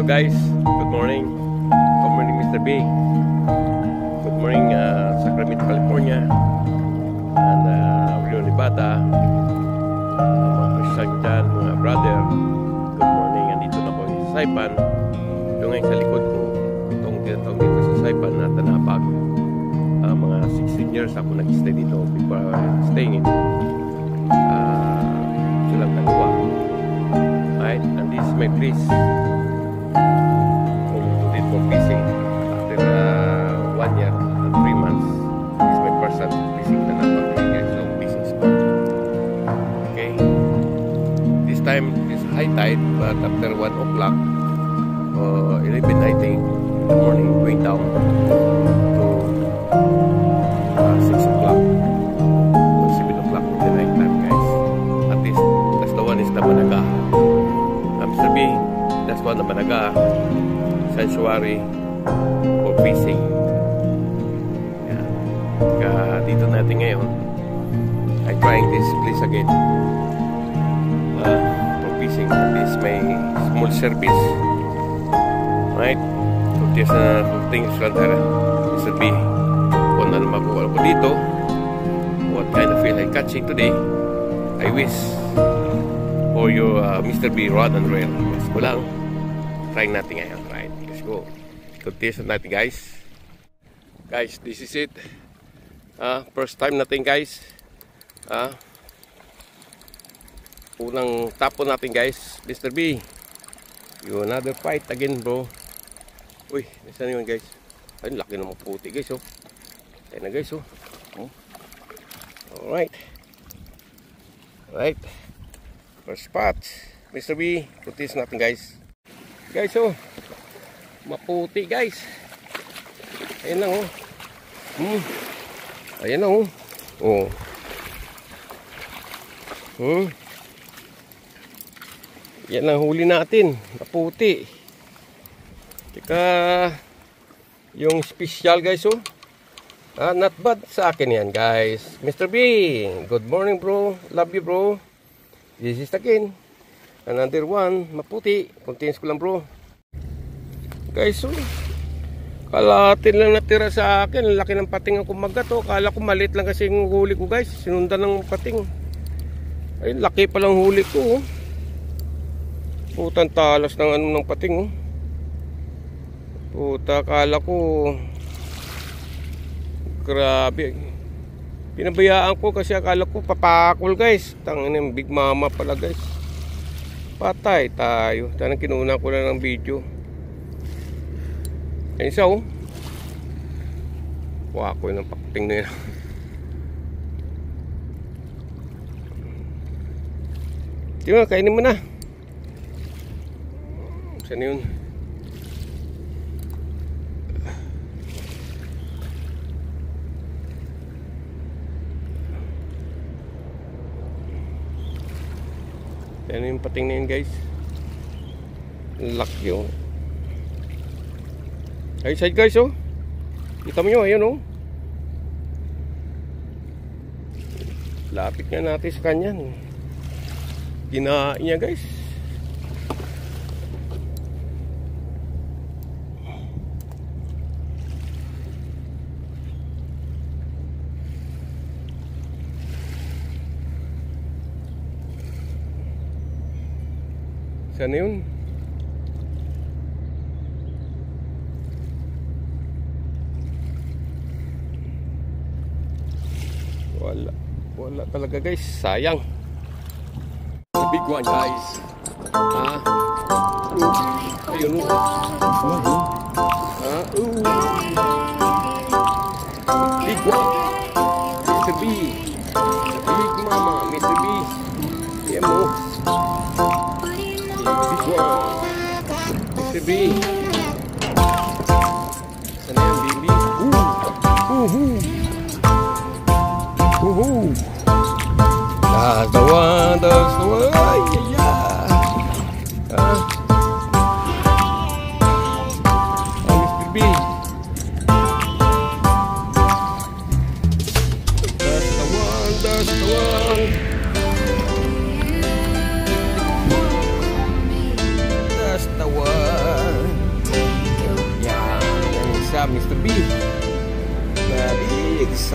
guys, good morning. Good morning Mr. B. Good morning Sacramento, California. And Rio, Nevada. Mga Christian dyan, mga brother. Good morning. Andito na po sa Saipan. Ito ngayon sa likod ko. Itong tinatawag dito sa Saipan na Tanapag. Mga 16 years ako nag-stay dito before staying in. Ito lang dalawa. Right, and this is my place. For fishing after 1 year and 3 months. This is my first time fishing na napag-figure sa fishing spot. Okay, this time is high tide, but after 1 o'clock 11 I think in the morning, going down to 6 o'clock or 7 o'clock in the night time, guys. At least that's the one is the Managa. Mr. B, that's one the Managa sanctuary for fishing. Yan. Dito natin ngayon. I'm trying this place again for fishing. This is my small service. Right? So there's things right there. Mr. B, kung ano makuha ko dito, what kind of fish I'm catching today, I wish for your Mr. B rod and reel. Yes, ko lang. Trying natin ngayon. Right? Let's go. Continue natin, guys. Guys, this is it. First time natin, guys. Unang tapon natin, guys. Mr. B, you another fight again, bro. Uy, nasan yun, guys? Ay, laki ng mga puti, guys, oh. Ayan na, guys, oh. Alright. Alright. First spot. Mr. B, continue natin, guys. Guys, oh. Maputi, guys. Ayan lang, oh. Ayan lang, oh. Yan lang huli natin. Maputi. Tsaka yung special, guys, oh. Not bad sa akin yan, guys. Mr. B, good morning, bro. Love you, bro. This is again another one. Maputi. Continuous ko lang, bro. Guys, oh, kalahatin lang natira sa akin. Laki ng pating ang kumagat, oh. Kala ko maliit lang kasi yung huli ko, guys. Sinundan ng pating. Ay, laki palang huli ko, oh. Putang talas ng ano ng pating, oh. Puta, kala ko grabe. Pinabayaan ko kasi akala ko papakol, guys. Tangin ng big mama pala, guys. Patay tayo. Tanang kinuuna ko lang ng video. Ayun siya, oh. Wako yun ang pakuting na yun. Di ba, kainin mo na. Saan yun? Yan yung pating na yun, guys. Laki, oh. Ay, side, guys, oh. Kita mo nyo, ayun, oh. Lapit nga natin sa kanya. Kinain niya, guys. Saan yun? Wala talaga, guys. Sayang. The big one, guys. Ayun, big one. Mr. B. Big mama, Mr. B. Yan mo. Big one. Mr. B. Sana yan, baby. That's the one, that's the one. Ay, Mr. B. That's the one, that's the one. That's the one.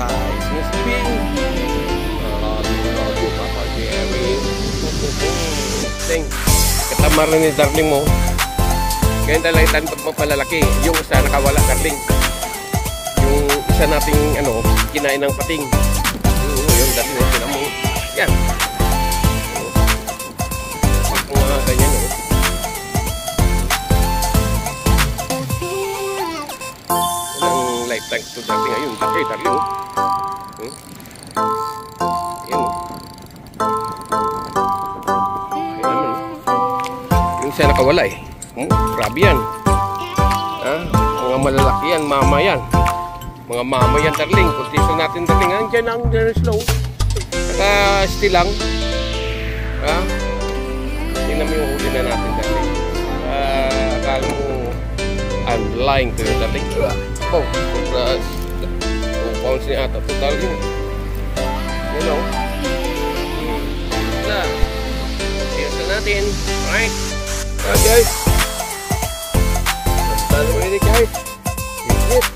surprise. Miss B. Love you, Papa Jerry. Ting, katamar na ni darling mo. Ngayon talaitan pag mapalalaki. Yung isa nakawala, darling. Yung isa nating kinain ng pating. Yung darling mo, tinan mo. Yan. Pag mga ganyan, lifetime to darling ngayon. Okay, darling. Ayan. Ayan. Yung siya nakawala eh. Grabe yan. Mga malalaki yan, mama yan. Mga mama yan, darling. Kuntiso natin, darling. Diyan ang slow. Saka still lang. Tingnan mo yung huli na natin, darling. Akala mo I'm lying to you, darling. Oh, plus 2 pounds niya ata total yun. You know. Tiyos na natin. Alright. Guys. Done already, guys. Yes.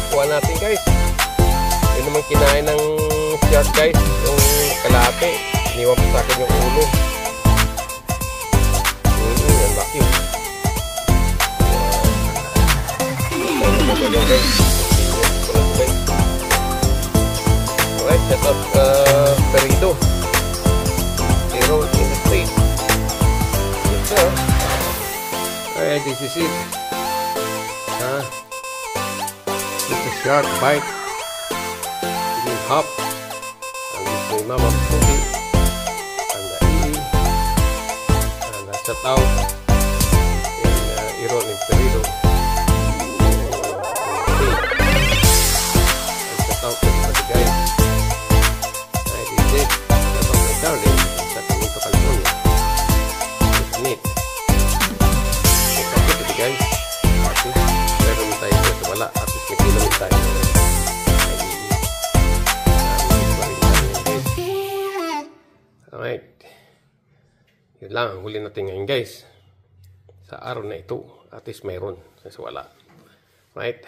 Kuha natin, guys. Yun naman kinain ng shark, guys. Yung kalate. Iniwan pa sa akin yung ulo. Yan, laki. Alright, set up Perito. Zero in the plate. Yes, sir. Alright, this is it. It's a shark bite. Ini hop. And this is Mama Puti. And the Ii. And the set out in Iro in Perito. Guys, meron tayo dito wala at least may kilo tayo alright, yun lang ang huli natin ngayon guys sa araw na ito at least meron kasi wala, right?